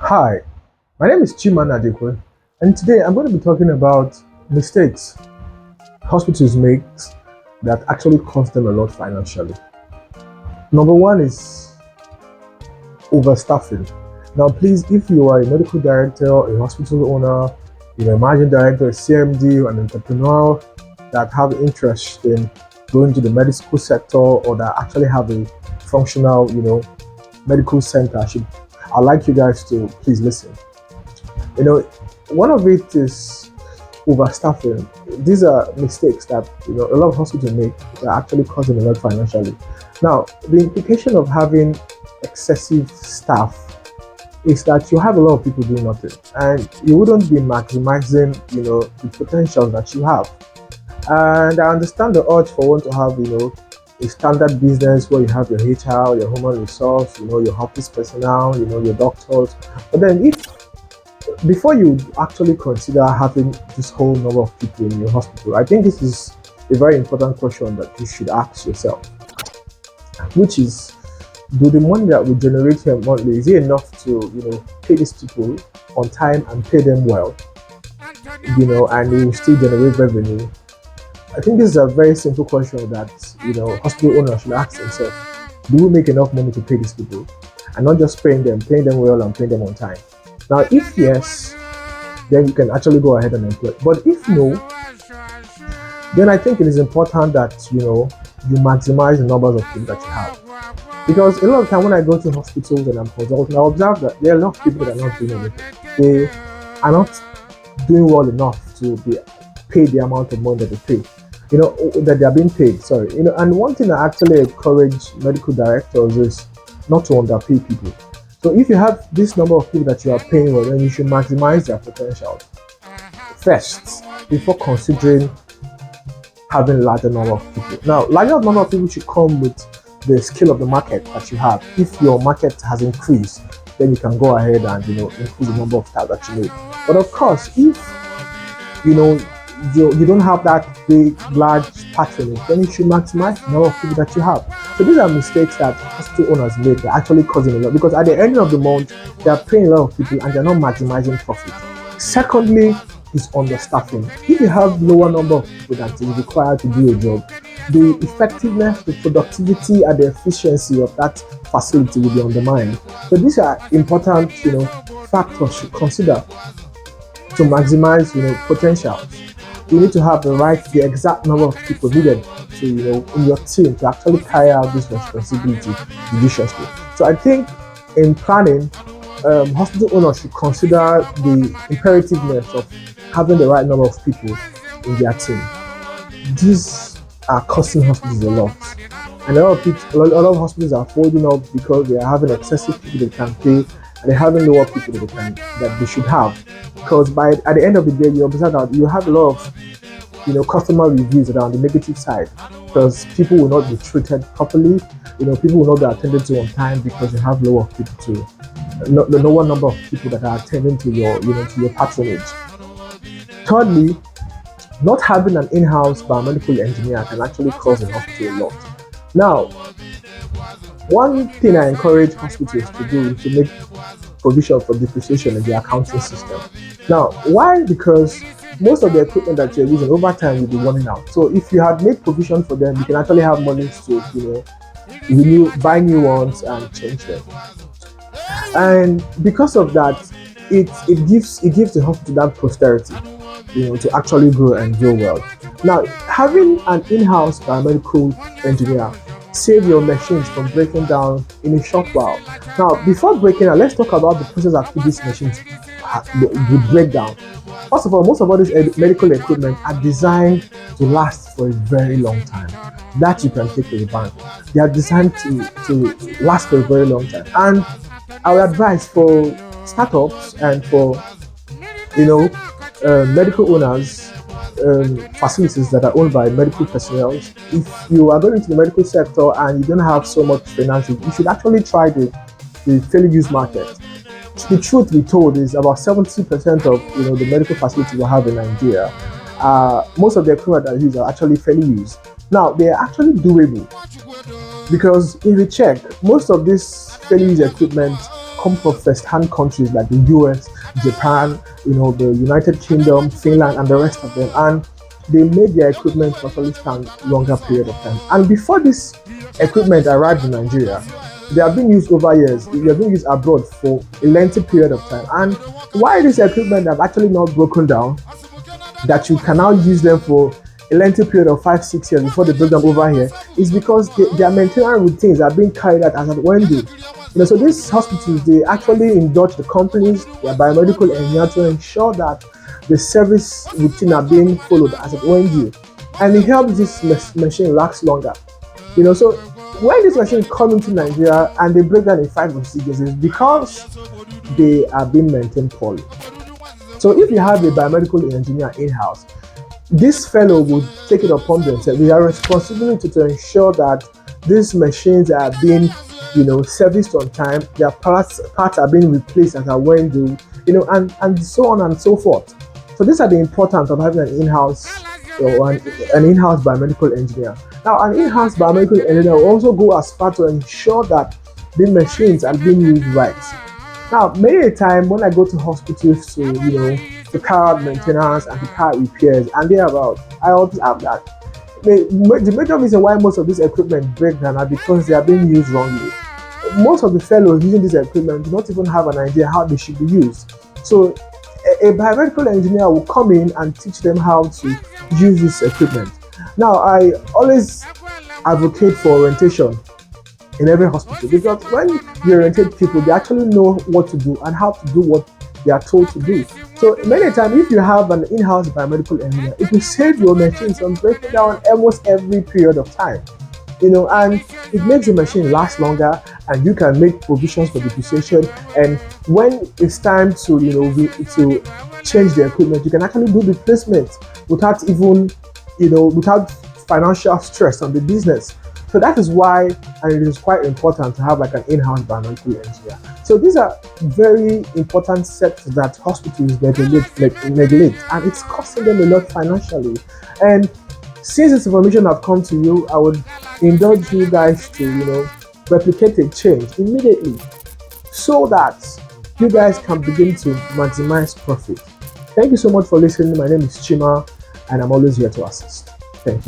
Hi, my name is Chima Nadekwe, and today I'm going to be talking about mistakes hospitals make that actually cost them a lot financially. Number one is overstaffing. Now, please, if you are a medical director, a hospital owner, a managing director, a CMD, or an entrepreneur that have interest in going to the medical sector or that actually have a functional, medical center, I'd like you guys to please listen. You know, one of it is overstaffing. These are mistakes that a lot of hospitals make that are actually causing a lot financially. Now, the implication of having excessive staff is that you have a lot of people doing nothing, and you wouldn't be maximizing, the potential that you have. And I understand the urge for one to have, a standard business where you have your HR, your human resource, your office personnel, your doctors. But then if before you actually consider having this whole number of people in your hospital, I think this is a very important question that you should ask yourself, which is, do the money that we generate here monthly, is it enough to, pay these people on time and pay them well, and we will still generate revenue? I think this is a very simple question that, hospital owners should ask themselves. Do we make enough money to pay these people? And not just paying them well and paying them on time. Now, if yes, then you can actually go ahead and employ. But if no, then I think it is important that you maximize the numbers of people that you have. Because a lot of time when I go to hospitals and I'm consulting, I observe that there are a lot of people that are not doing anything. They are not doing well enough to be paid the amount of money that they pay. That they are being paid. Sorry. And one thing I actually encourage medical directors is not to underpay people. So if you have this number of people that you are paying well, then you should maximize their potential first before considering having a larger number of people. Now, larger number of people should come with the scale of the market that you have. If your market has increased, then you can go ahead and increase the number of staff that you need. But of course, if you don't have that big, large patronage, then you should maximize the number of people that you have. So these are mistakes that hospital owners make that actually causing a lot, because at the end of the month, they are paying a lot of people and they're not maximizing profit. Secondly, is understaffing. If you have lower number of people that is required to do a job, the effectiveness, the productivity, and the efficiency of that facility will be undermined. So these are important, factors to consider to maximize, potential. You need to have the exact number of people needed to, in your team to actually carry out this responsibility judiciously. So I think in planning, hospital owners should consider the imperativeness of having the right number of people in their team. These are costing hospitals a lot. And a lot of hospitals are folding up because they are having excessive people they can pay, and they're having lower people that they should have. Because at the end of the day, you observe that you have a lot of customer reviews that are on the negative side, because people will not be treated properly. People will not be attended to on time because you have lower people the lower number of people that are attending to your to your patronage. Thirdly, not having an in-house biomedical engineer can actually cause the hospital a lot. Now, one thing I encourage hospitals to do is to make provision for depreciation in the accounting system. Now, why? Because most of the equipment that you're using over time will be running out. So if you had made provision for them, you can actually have money to buy new ones and change them. And because of that, it gives the hospital that posterity, to actually grow and grow well. Now, having an in-house biomedical engineer save your machines from breaking down in a short while. Now, before breaking down, let's talk about the process at which these machines would break down. First of all, most of all these medical equipment are designed to last for a very long time. That you can take to the bank. They are designed to last for a very long time. And I would advise for startups and for medical owners, facilities that are owned by medical personnel. If you are going into the medical sector and you don't have so much finances, you should actually try the fairly used market. The truth be told is about 70% of the medical facilities we have in Nigeria, most of the equipment that are used are actually fairly used. Now, they are actually doable because if you check, most of this fairly used equipment come from first-hand countries like the US, Japan, the United Kingdom, Finland, and the rest of them. And they made their equipment to actually stand longer period of time. And before this equipment arrived in Nigeria, they have been used over years. They have been used abroad for a lengthy period of time. And why this equipment have actually not broken down, that you can now use them for a lengthy period of 5-6 years before they break them over here, is because their maintenance routines are being carried out as at when they. So these hospitals, they actually indulge the companies, their biomedical engineers to ensure that the service routine are being followed as at when due, and it helps this machine last longer. So when this machine come into Nigeria and they break down in 5 or 6 years, it's because they are being maintained poorly. So if you have a biomedical engineer in-house, this fellow would take it upon themselves. They are responsibility to ensure that these machines are being, serviced on time. Their parts are being replaced as when due, and so on and so forth. So these are the importance of having an in-house or an in-house biomedical engineer. Now, an in-house biomedical engineer will also go as far to ensure that the machines are being used right. Now, many a time when I go to hospitals to carry out maintenance and to carry out repairs and thereabout, I always have that. The major reason why most of this equipment break down are because they are being used wrongly. Most of the fellows using this equipment do not even have an idea how they should be used. So a biomedical engineer will come in and teach them how to use this equipment. Now, I always advocate for orientation in every hospital, because when you orientate people, they actually know what to do and how to do what they are told to do. So many times, if you have an in-house biomedical engineer, it will save your machines from breaking down almost every period of time. And it makes the machine last longer, and you can make provisions for depreciation. And when it's time to to change the equipment, you can actually do replacement without even without financial stress on the business. So that is why, and it is quite important to have like an in-house biomedical engineer. So these are very important steps that hospitals neglect, and it's costing them a lot financially. And since this information have come to you, I would indulge you guys to replicate a change immediately, so that you guys can begin to maximize profit. Thank you so much for listening. My name is Chima, and I'm always here to assist. Thank you.